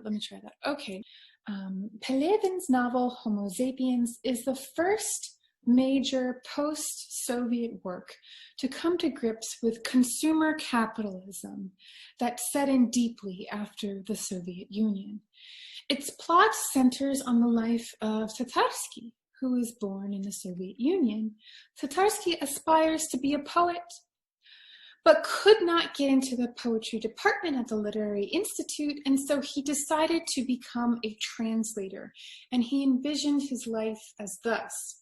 let me try that. Okay. Pelevin's novel Homo sapiens is the first major post-Soviet work to come to grips with consumer capitalism that set in deeply after the Soviet Union. Its plot centers on the life of Tatarsky, who was born in the Soviet Union. Tatarsky aspires to be a poet, but could not get into the poetry department at the Literary Institute, and so he decided to become a translator, and he envisioned his life as thus.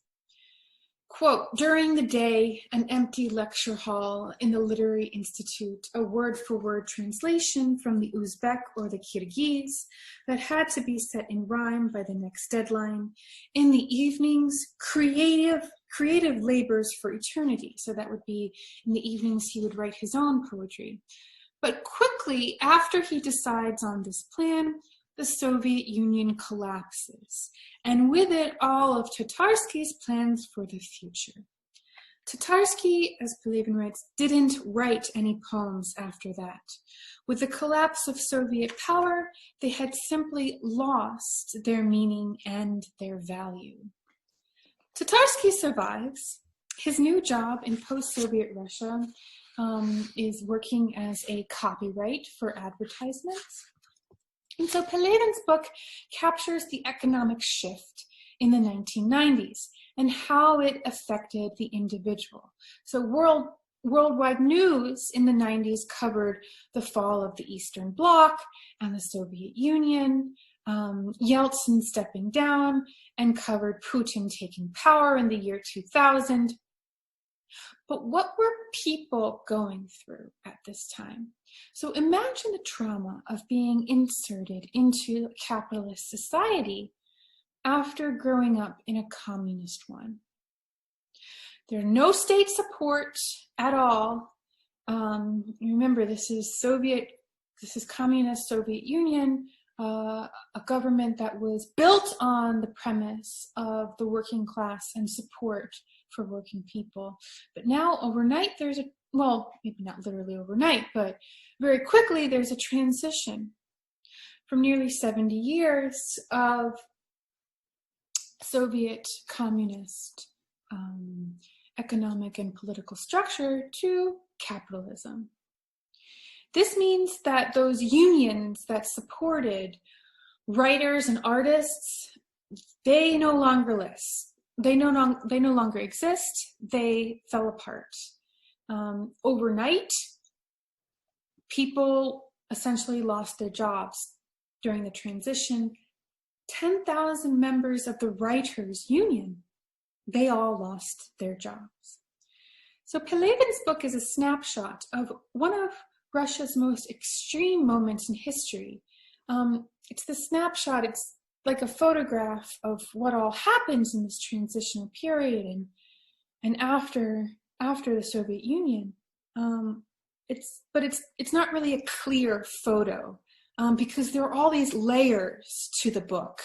Quote, during the day, an empty lecture hall in the Literary Institute, a word-for-word translation from the Uzbek or the Kyrgyz that had to be set in rhyme by the next deadline. In the evenings, creative labors for eternity. So that would be in the evenings he would write his own poetry. But quickly, after he decides on this plan, the Soviet Union collapses, and with it all of Tatarsky's plans for the future. Tatarsky, as Pelevin writes, didn't write any poems after that. With the collapse of Soviet power, they had simply lost their meaning and their value. Tatarsky survives. His new job in post-Soviet Russia is working as a copyright for advertisements. And so Pelevin's book captures the economic shift in the 1990s and how it affected the individual. So worldwide news in the 90s covered the fall of the Eastern Bloc and the Soviet Union, Yeltsin stepping down, and covered Putin taking power in the year 2000. But what were people going through at this time? So imagine the trauma of being inserted into capitalist society after growing up in a communist one. There's no state support at all. Remember, this is communist Soviet Union, a government that was built on the premise of the working class and support for working people. But now overnight maybe not literally overnight, but very quickly there's a transition from nearly 70 years of Soviet communist economic and political structure to capitalism. This means that those unions that supported writers and artists, they no longer exist. They fell apart. Overnight, people essentially lost their jobs during the transition. 10,000 members of the writers' union, they all lost their jobs. So Pelevin's book is a snapshot of one of Russia's most extreme moments in history. It's the snapshot, it's like a photograph of what all happens in this transitional period and after the Soviet Union. It's not really a clear photo because there are all these layers to the book.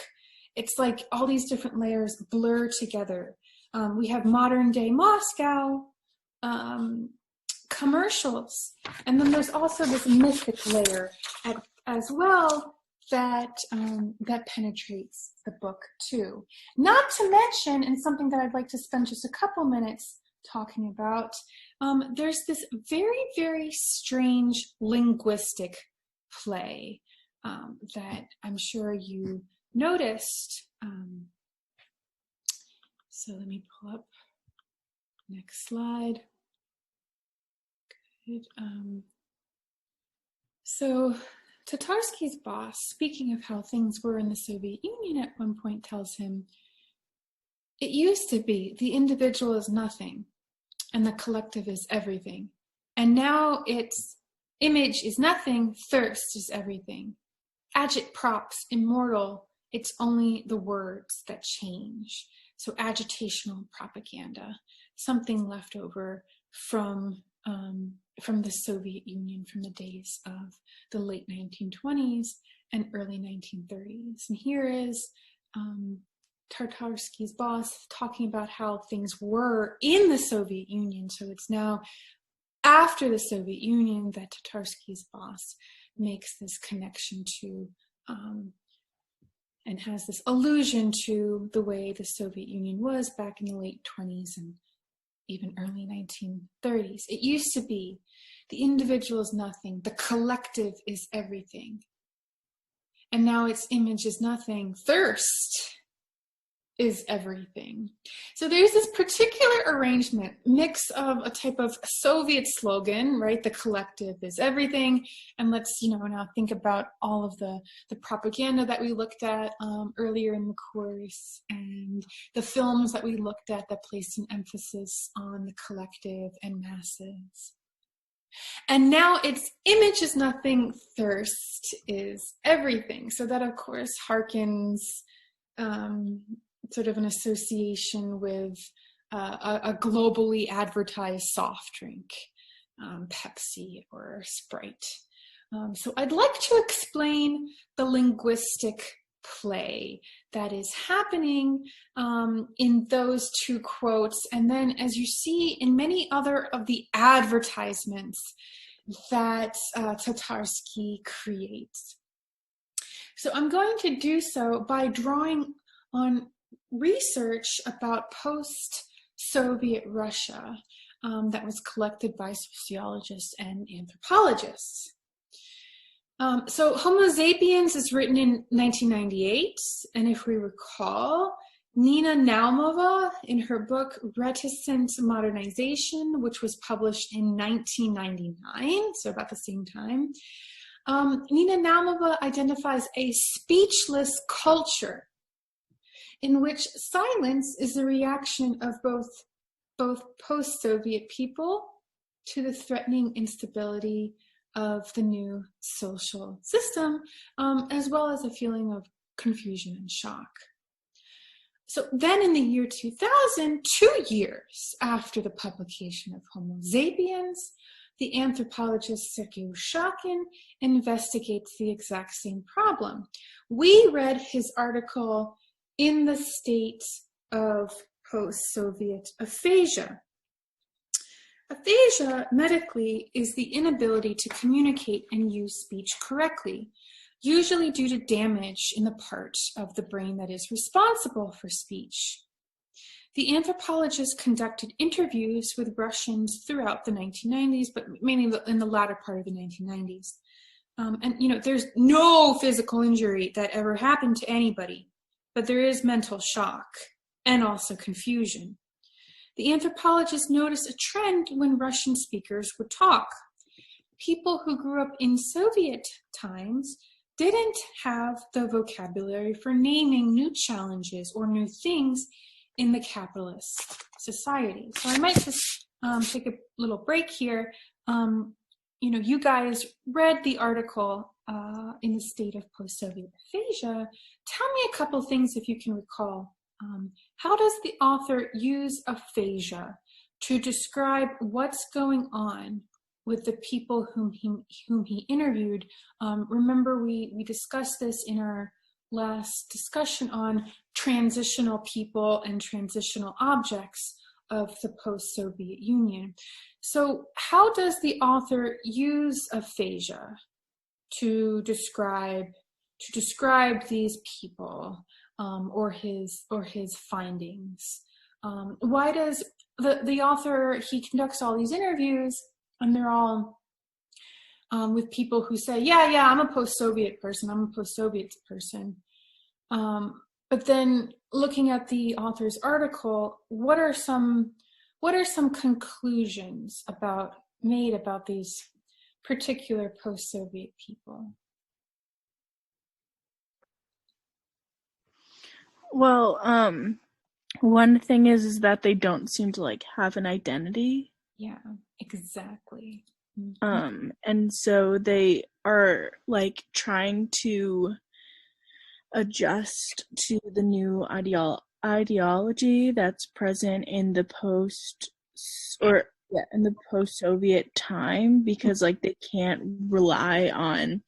It's like all these different layers blur together. We have modern day Moscow, commercials, and then there's also this mythic layer as well that penetrates the book too. Not to mention, and something that I'd like to spend just a couple minutes talking about, there's this very, very strange linguistic play that I'm sure you noticed. So let me pull up next slide. Good. So Tatarsky's boss, speaking of how things were in the Soviet Union at one point, tells him, it used to be the individual is nothing and the collective is everything. And now its image is nothing, thirst is everything. Agit props, immortal, it's only the words that change. So agitational propaganda, something left over from the Soviet Union from the days of the late 1920s and early 1930s. And here is Tatarsky's boss talking about how things were in the Soviet Union. So it's now after the Soviet Union that Tatarsky's boss makes this connection to and has this allusion to the way the Soviet Union was back in the late 20s and even early 1930s. It used to be the individual is nothing, the collective is everything. And now its image is nothing, thirst is everything. So there's this particular arrangement, mix of a type of Soviet slogan, right? The collective is everything. And let's, now think about all of the propaganda that we looked at earlier in the course, and the films that we looked at that placed an emphasis on the collective and masses. And now its image is nothing, thirst is everything. So that, of course, harkens sort of an association with a globally advertised soft drink, Pepsi or Sprite. So I'd like to explain the linguistic play that is happening in those two quotes, and then as you see in many other of the advertisements that Tatarsky creates. So I'm going to do so by drawing on research about post-Soviet Russia that was collected by sociologists and anthropologists. So Homo sapiens is written in 1998, and if we recall, Nina Naumova, in her book Reticent Modernization, which was published in 1999, so about the same time, Nina Naumova identifies a speechless culture in which silence is a reaction of both post-Soviet people to the threatening instability of the new social system, as well as a feeling of confusion and shock. So then in the year 2000, 2 years after the publication of Homo sapiens, the anthropologist Sergei Ushakin investigates the exact same problem. We read his article, In the State of Post-Soviet Aphasia. Aphasia, medically, is the inability to communicate and use speech correctly, usually due to damage in the part of the brain that is responsible for speech. The anthropologist conducted interviews with Russians throughout the 1990s, but mainly in the latter part of the 1990s. And there's no physical injury that ever happened to anybody, but there is mental shock and also confusion. The anthropologist noticed a trend when Russian speakers would talk. People who grew up in Soviet times didn't have the vocabulary for naming new challenges or new things in the capitalist society. So I might just take a little break here. You guys read the article In the State of Post-Soviet Aphasia. Tell me a couple things if you can recall. How does the author use aphasia to describe what's going on with the people whom he interviewed? Remember, we discussed this in our last discussion on transitional people and transitional objects of the post-Soviet Union. So how does the author use aphasia to describe these people or his findings? Why does the author, he conducts all these interviews and they're all with people who say, yeah, I'm a post-Soviet person. But then looking at the author's article, what are some conclusions made about these particular post-Soviet people? Well, one thing is that they don't seem to have an identity. Yeah, exactly. And so they are trying to adjust to the new ideology that's present in the post-Soviet time, because they can't rely on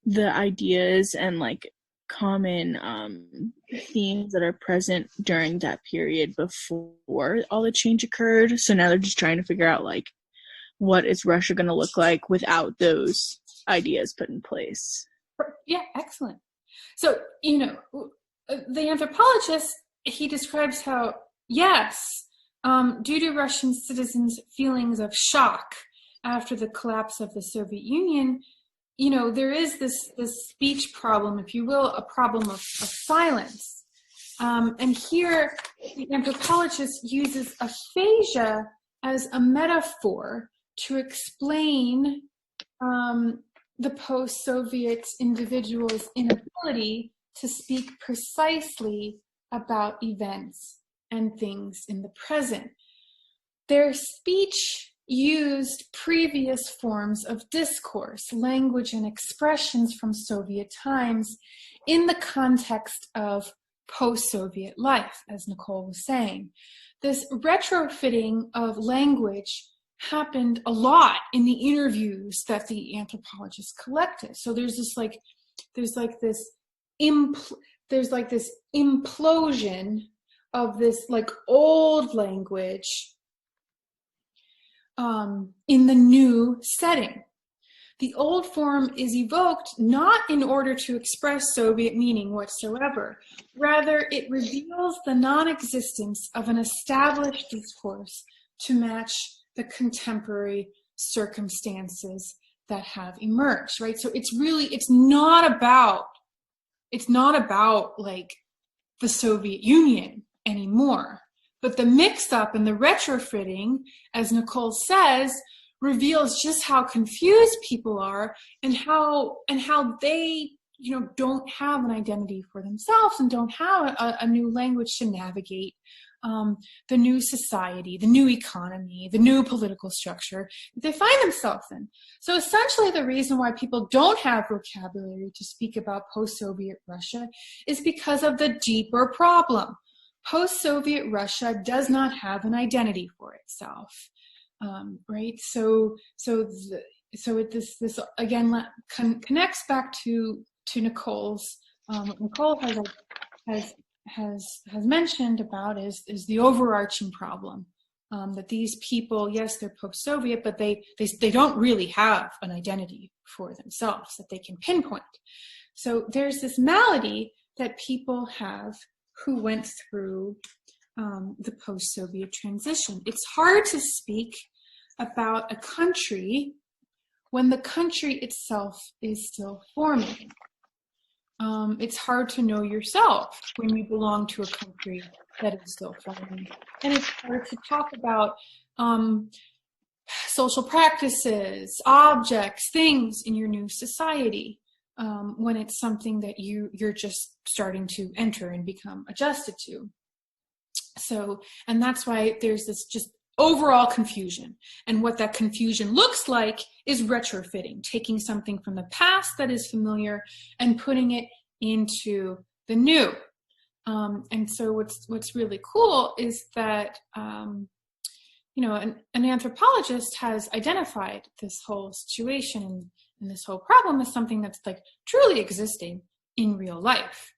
the ideas and common themes that are present during that period before all the change occurred. So now they're just trying to figure out what is Russia going to look like without those ideas put in place. Yeah, excellent. So, the anthropologist, he describes how, yes, due to Russian citizens' feelings of shock after the collapse of the Soviet Union, there is this speech problem, if you will, a problem of silence. And here, the anthropologist uses aphasia as a metaphor to explain the post-Soviet individuals' inability to speak precisely about events and things in the present. Their speech used previous forms of discourse, language, and expressions from Soviet times in the context of post-Soviet life, as Nicole was saying. This retrofitting of language happened a lot in the interviews that the anthropologists collected. So there's this implosion of this like old language in the new setting. The old form is evoked not in order to express Soviet meaning whatsoever. Rather, it reveals the non-existence of an established discourse to match the contemporary circumstances that have emerged, right? So it's not about like the Soviet Union anymore. But the mix-up and the retrofitting, as Nicole says, reveals just how confused people are and how they don't have an identity for themselves and don't have a new language to navigate the new society, the new economy, the new political structure they find themselves in. So essentially the reason why people don't have vocabulary to speak about post-Soviet Russia is because of the deeper problem. Post-Soviet Russia does not have an identity for itself, right? So this again connects back to Nicole's. What Nicole has mentioned about is the overarching problem that these people, yes, they're post-Soviet, but they don't really have an identity for themselves that they can pinpoint. So there's this malady that people have who went through the post-Soviet transition. It's hard to speak about a country when the country itself is still forming. It's hard to know yourself when you belong to a country that is still forming. And it's hard to talk about social practices, objects, things in your new society when it's something that you're just starting to enter and become adjusted to. So, and that's why there's this just overall confusion. And what that confusion looks like is retrofitting, taking something from the past that is familiar and putting it into the new. And so what's really cool is that, an anthropologist has identified this whole situation and this whole problem as something that's like truly existing in real life.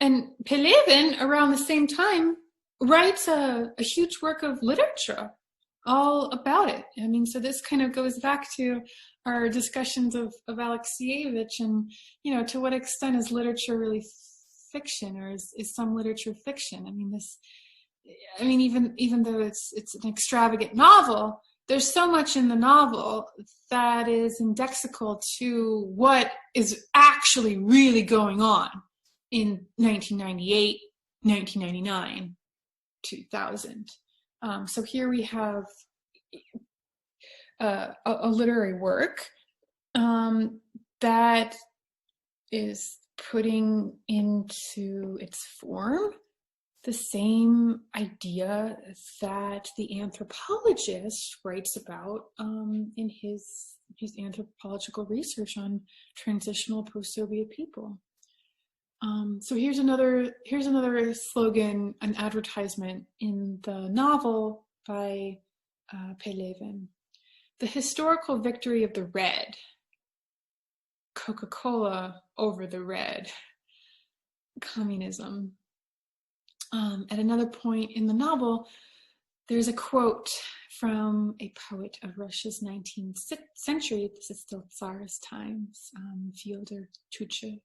And Pelevin, around the same time, writes a huge work of literature all about it. I mean, so this kind of goes back to our discussions of Alexievich and, to what extent is literature really fiction, or is some literature fiction? I mean, even though it's an extravagant novel, there's so much in the novel that is indexical to what is actually really going on in 1998, 1999, 2000. So here we have a literary work that is putting into its form the same idea that the anthropologist writes about in his anthropological research on transitional post-Soviet people. So here's another slogan, an advertisement in the novel by Pelevin. The historical victory of the red. Coca-Cola over the red. Communism. At another point in the novel, There's a quote from a poet of Russia's 19th century. This is still Tsarist times, Fyodor Tuchev.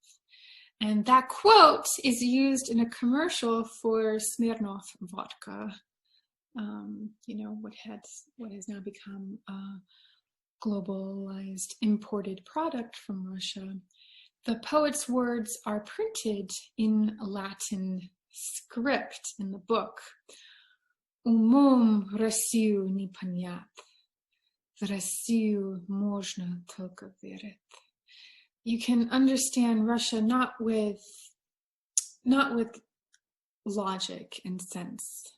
And that quote is used in a commercial for Smirnoff vodka, what has now become a globalized imported product from Russia. The poet's words are printed in Latin script in the book. Умом Россию не понять, в Россию можно только верить. You can understand Russia not with logic and sense.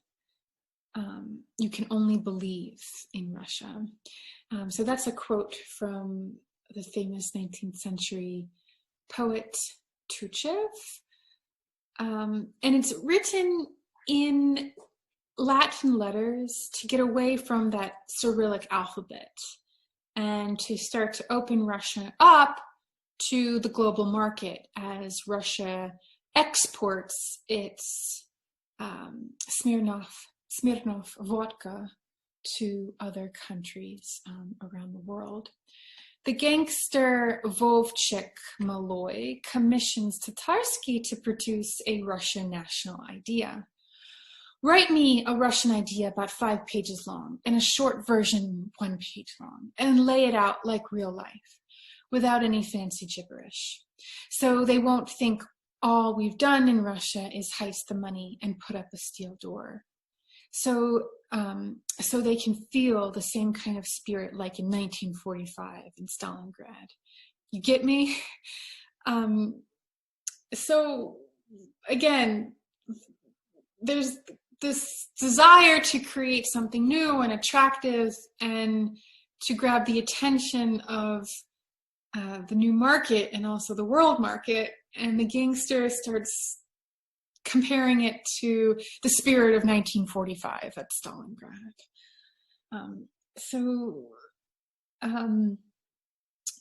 You can only believe in Russia. So that's a quote from the famous 19th century poet Tuchev. And it's written in Latin letters to get away from that Cyrillic alphabet and to start to open Russia up to the global market as Russia exports its Smirnoff vodka to other countries around the world. The gangster Vovchik Malloy commissions Tatarsky to produce a Russian national idea. Write me a Russian idea about 5 pages long and a short version 1 page long, and lay it out like real life without any fancy gibberish. So they won't think all we've done in Russia is heist the money and put up a steel door. So they can feel the same kind of spirit like in 1945 in Stalingrad. You get me? So again, there's this desire to create something new and attractive and to grab the attention of the new market and also the world market. And the gangster starts comparing it to the spirit of 1945 at Stalingrad.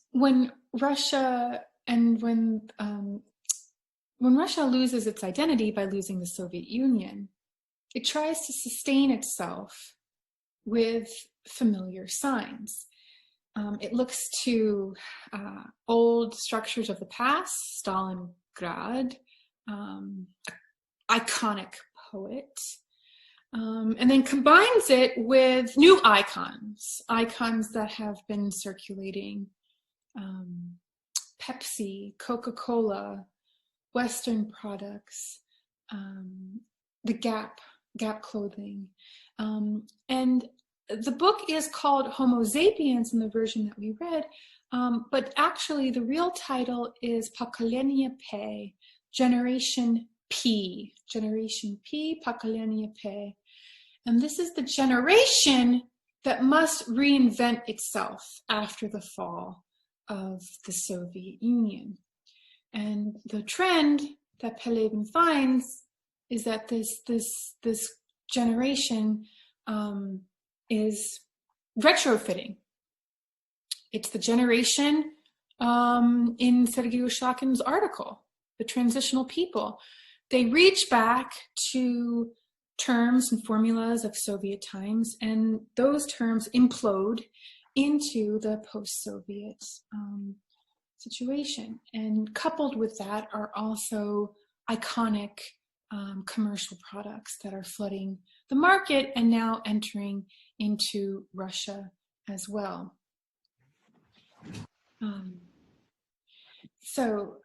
When Russia loses its identity by losing the Soviet Union, it tries to sustain itself with familiar signs. It looks to old structures of the past, Stalingrad, iconic poet, and then combines it with new icons that have been circulating. Pepsi, Coca-Cola, Western products, the Gap clothing. And the book is called Homo sapiens in the version that we read, but actually the real title is Pokolenie P, Generation P, Pokolenie P. And this is the generation that must reinvent itself after the fall of the Soviet Union. And the trend that Pelevin finds is that this generation is retrofitting. It's the generation in Sergei Ushakin's article, the transitional people. They reach back to terms and formulas of Soviet times, and those terms implode into the post-Soviet situation. And coupled with that are also iconic commercial products that are flooding the market and now entering into Russia as well. So,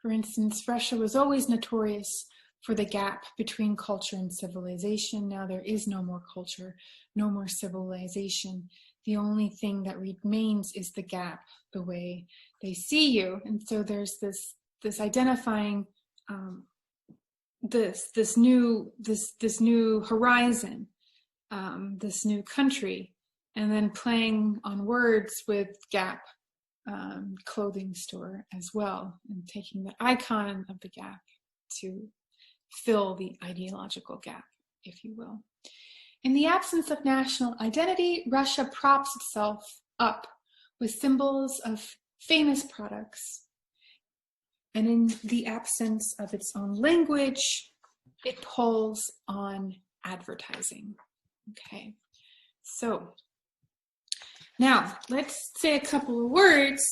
for instance, Russia was always notorious for the gap between culture and civilization. Now there is no more culture, no more civilization. The only thing that remains is the gap, the way they see you. And so there's this identifying this new horizon, this new country, and then playing on words with Gap clothing store as well, and taking the icon of the Gap to fill the ideological gap, if you will. In the absence of national identity, Russia props itself up with symbols of famous products. And in the absence of its own language, it pulls on advertising. Okay, so now let's say a couple of words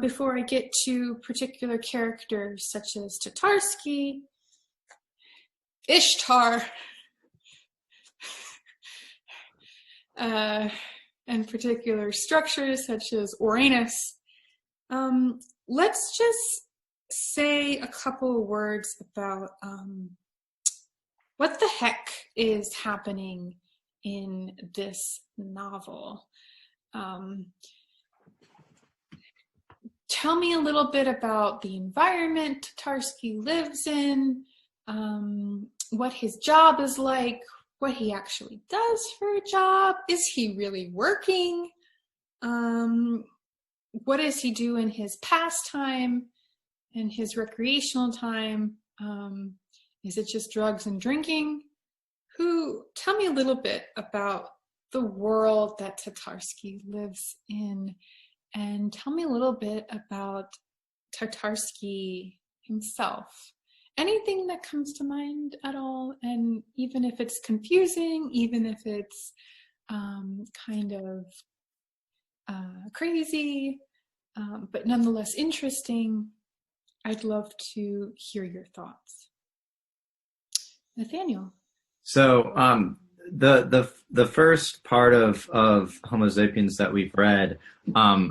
before I get to particular characters such as Tatarsky, Ishtar, and particular structures such as Uranus. Let's just say a couple of words about what the heck is happening in this novel. Tell me a little bit about the environment Tatarsky lives in, what his job is like, what he actually does for a job. Is he really working? What does he do in his pastime and his recreational time? Is it just drugs and drinking? Tell me a little bit about the world that Tatarsky lives in, and tell me a little bit about Tatarsky himself. Anything that comes to mind at all, and even if it's confusing, even if it's kind of crazy, but nonetheless interesting, I'd love to hear your thoughts. Nathaniel. So the first part of Homo sapiens that we've read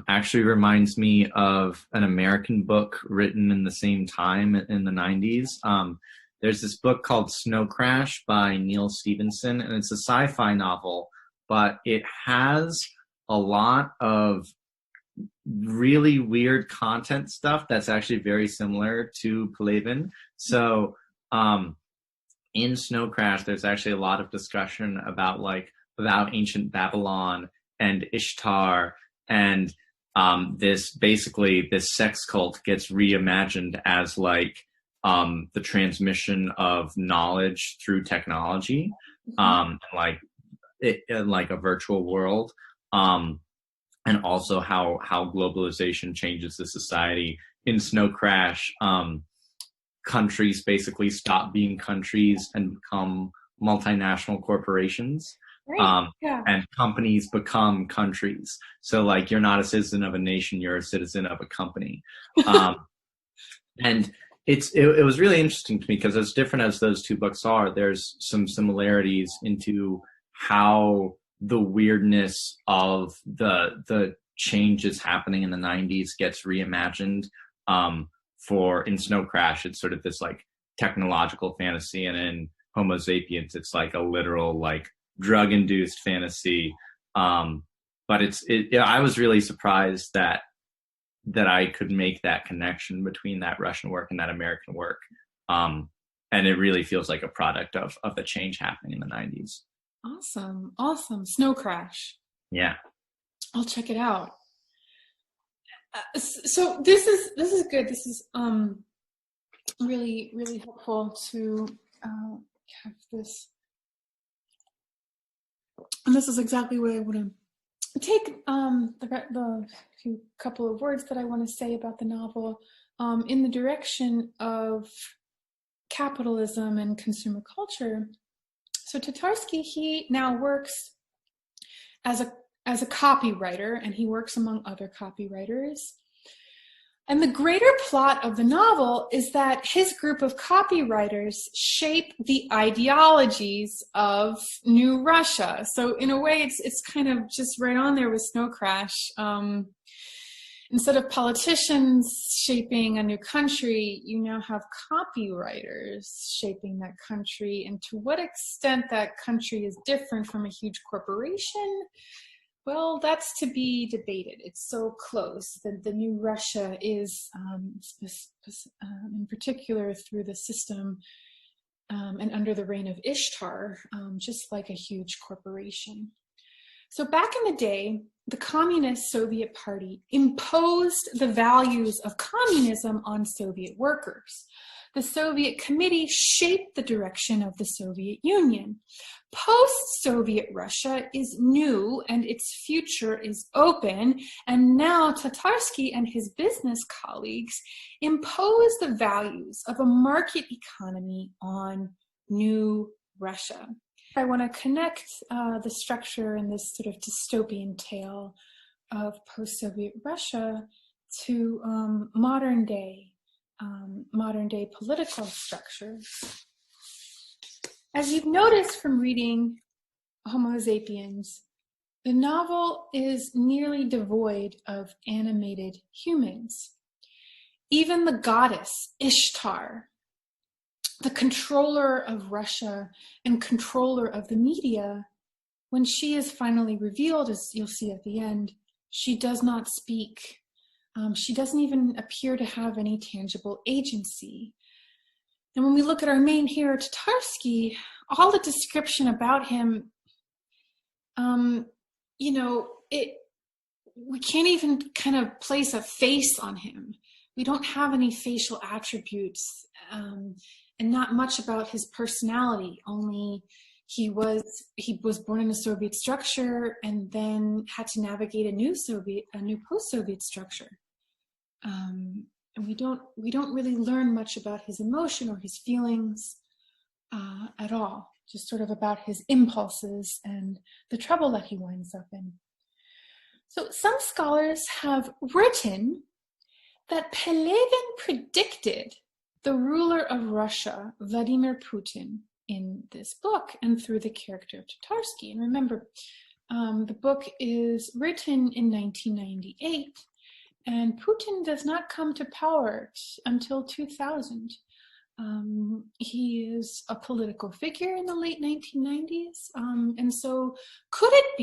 actually reminds me of an American book written in the same time in the 90s. There's this book called Snow Crash by Neil Stevenson, and it's a sci-fi novel, but it has a lot of really weird content stuff that's actually very similar to Pelevin. So in Snow Crash, there's actually a lot of discussion about ancient Babylon and Ishtar, and this sex cult gets reimagined as the transmission of knowledge through technology, like a virtual world, and also how globalization changes the society. In Snow Crash, countries basically stop being countries and become multinational corporations. Right. Yeah. And companies become countries. So you're not a citizen of a nation, you're a citizen of a company. And it was really interesting to me because as different as those two books are, there's some similarities into how the weirdness of the changes happening in the 90s gets reimagined. In Snow Crash, it's sort of this technological fantasy, and in Homo sapiens, it's a literal drug-induced fantasy. But I was really surprised that I could make that connection between that Russian work and that American work. And it really feels like a product of the change happening in the 90s. Awesome. Snow Crash. Yeah. I'll check it out. So this is good. This is really, really helpful to have this. And this is exactly what I want to take the few couple of words that I want to say about the novel in the direction of capitalism and consumer culture. So Tatarsky, he now works as a copywriter, and he works among other copywriters. And the greater plot of the novel is that his group of copywriters shape the ideologies of New Russia. So in a way, it's kind of just right on there with Snow Crash. Instead of politicians shaping a new country, you now have copywriters shaping that country. And to what extent that country is different from a huge corporation, well, that's to be debated. It's so close that the new Russia is, in particular through the system and under the reign of Ishtar, just like a huge corporation. So back in the day, the Communist Soviet Party imposed the values of communism on Soviet workers. The Soviet Committee shaped the direction of the Soviet Union. Post-Soviet Russia is new and its future is open, and now Tatarsky and his business colleagues impose the values of a market economy on New Russia. I want to connect the structure in this sort of dystopian tale of post-Soviet Russia to modern day political structures. As you've noticed from reading Homo sapiens, the novel is nearly devoid of animated humans. Even the goddess Ishtar, the controller of Russia and controller of the media, when she is finally revealed, as you'll see at the end, she does not speak. She doesn't even appear to have any tangible agency. And when we look at our main hero, Tatarsky, all the description about him, we can't even kind of place a face on him. We don't have any facial attributes, and not much about his personality. Only he was born in a Soviet structure and then had to navigate a new post-Soviet structure. And we don't really learn much about his emotion or his feelings at all. Just sort of about his impulses and the trouble that he winds up in. So some scholars have written that Pelevin predicted the ruler of Russia, Vladimir Putin, in this book and through the character of Tatarsky. And remember, the book is written in 1998, and Putin does not come to power until 2000. He is a political figure in the late 1990s. And so could it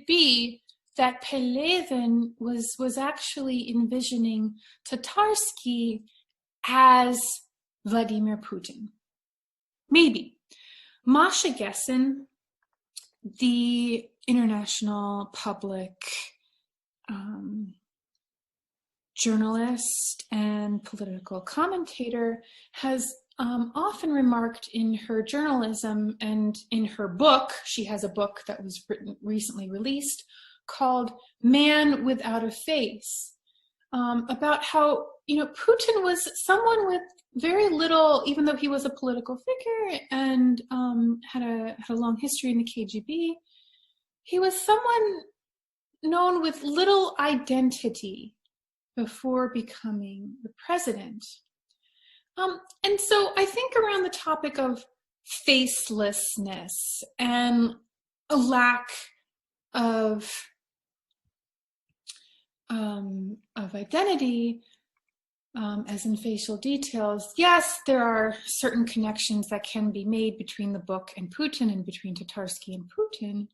be that Pelevin was actually envisioning Tatarsky as Vladimir Putin? Maybe. Masha Gessen, the international public journalist and political commentator, has often remarked in her journalism and in her book, she has a book that was recently released called Man Without a Face, about how, Putin was someone with very little, even though he was a political figure and had a long history in the KGB, he was someone known with little identity before becoming the president. And so I think around the topic of facelessness and a lack of identity, as in facial details, yes, there are certain connections that can be made between the book and Putin and between Tatarsky and Putin.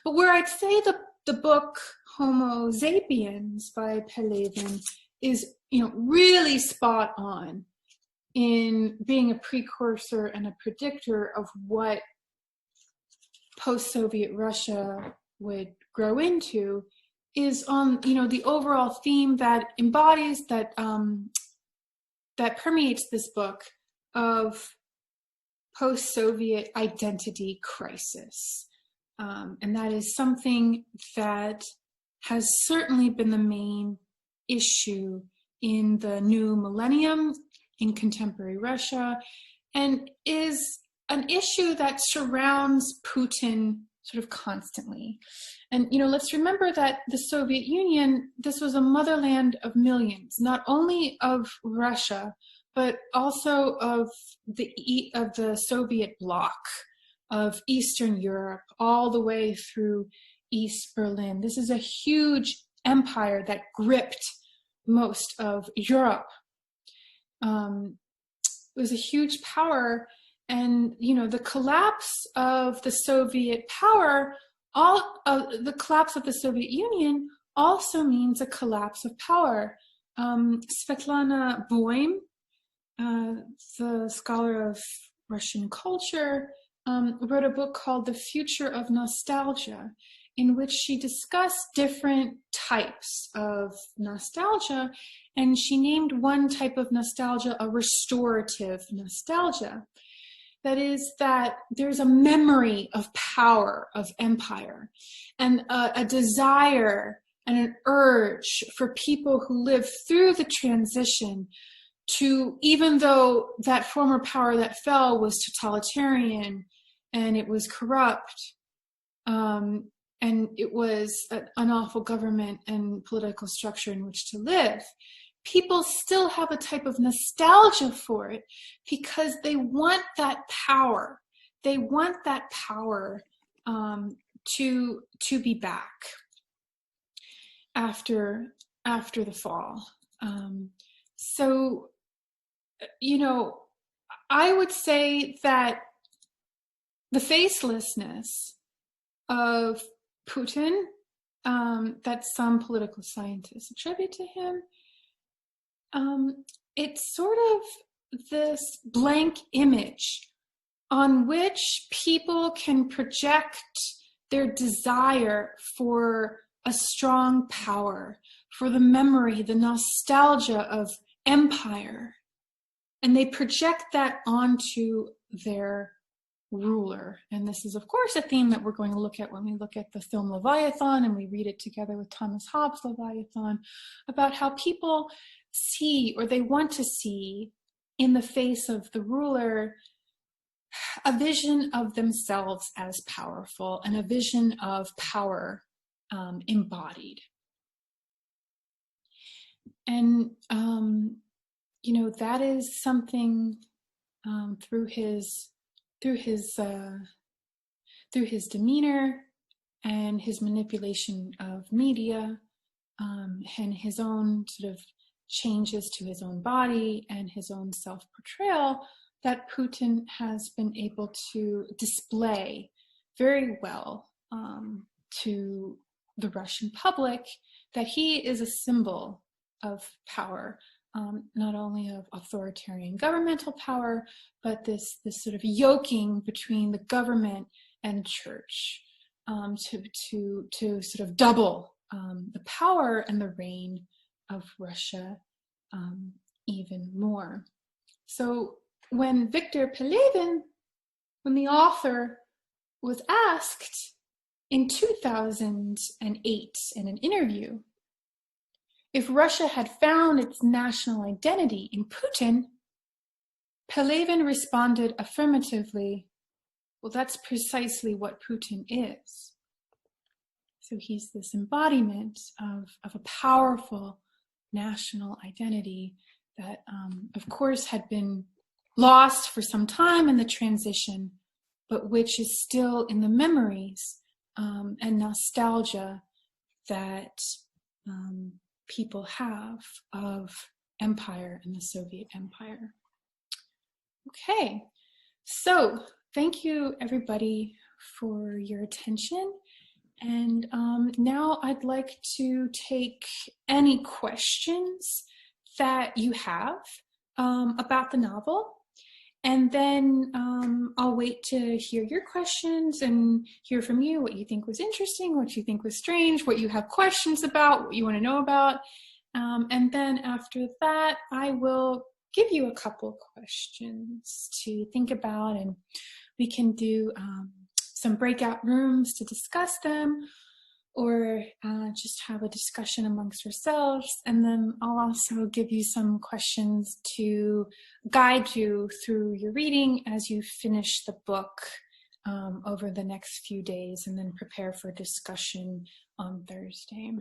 But where I'd say the book Homo sapiens by Pelevin is, really spot on in being a precursor and a predictor of what post-Soviet Russia would grow into, is on, the overall theme that embodies, that permeates this book of post-Soviet identity crisis. And that is something that has certainly been the main issue in the new millennium in contemporary Russia, and is an issue that surrounds Putin sort of constantly. And, let's remember that the Soviet Union, this was a motherland of millions, not only of Russia, but also of the Soviet bloc, of Eastern Europe, all the way through East Berlin. This is a huge empire that gripped most of Europe. It was a huge power, and the collapse of the Soviet power, the collapse of the Soviet Union also means a collapse of power. Svetlana Boym, the scholar of Russian culture, wrote a book called The Future of Nostalgia, in which she discussed different types of nostalgia, and she named one type of nostalgia a restorative nostalgia. That is, that there's a memory of power, of empire, and a desire and an urge for people who live through the transition to, even though that former power that fell was totalitarian and it was corrupt, and it was an unlawful government and political structure in which to live, people still have a type of nostalgia for it because they want that power. They want that power to be back after the fall. So, I would say that the facelessness of Putin, that some political scientists attribute to him, it's sort of this blank image on which people can project their desire for a strong power, for the memory, the nostalgia of empire. And they project that onto their ruler. And this is, of course, a theme that we're going to look at when we look at the film Leviathan and we read it together with Thomas Hobbes' Leviathan, about how people see, or they want to see, in the face of the ruler, a vision of themselves as powerful and a vision of power embodied. And, that is something through his demeanor and his manipulation of media, and his own sort of changes to his own body and his own self-portrayal, that Putin has been able to display very well to the Russian public that he is a symbol of power, not only of authoritarian governmental power, but this sort of yoking between the government and church, to sort of double the power and the reign of Russia even more. So when Victor Pelevin, when the author, was asked in 2008 in an interview if Russia had found its national identity in Putin, Pelevin responded affirmatively, well, that's precisely what Putin is. So he's this embodiment of a powerful national identity that, of course, had been lost for some time in the transition, but which is still in the memories and nostalgia that people have of empire and the Soviet Empire. Okay, so thank you everybody for your attention. And now I'd like to take any questions that you have about the novel. And then I'll wait to hear your questions and hear from you what you think was interesting, what you think was strange, what you have questions about, what you want to know about. And then after that, I will give you a couple questions to think about, and we can do some breakout rooms to discuss them, or just have a discussion amongst ourselves. And then I'll also give you some questions to guide you through your reading as you finish the book over the next few days, and then prepare for discussion on Thursday.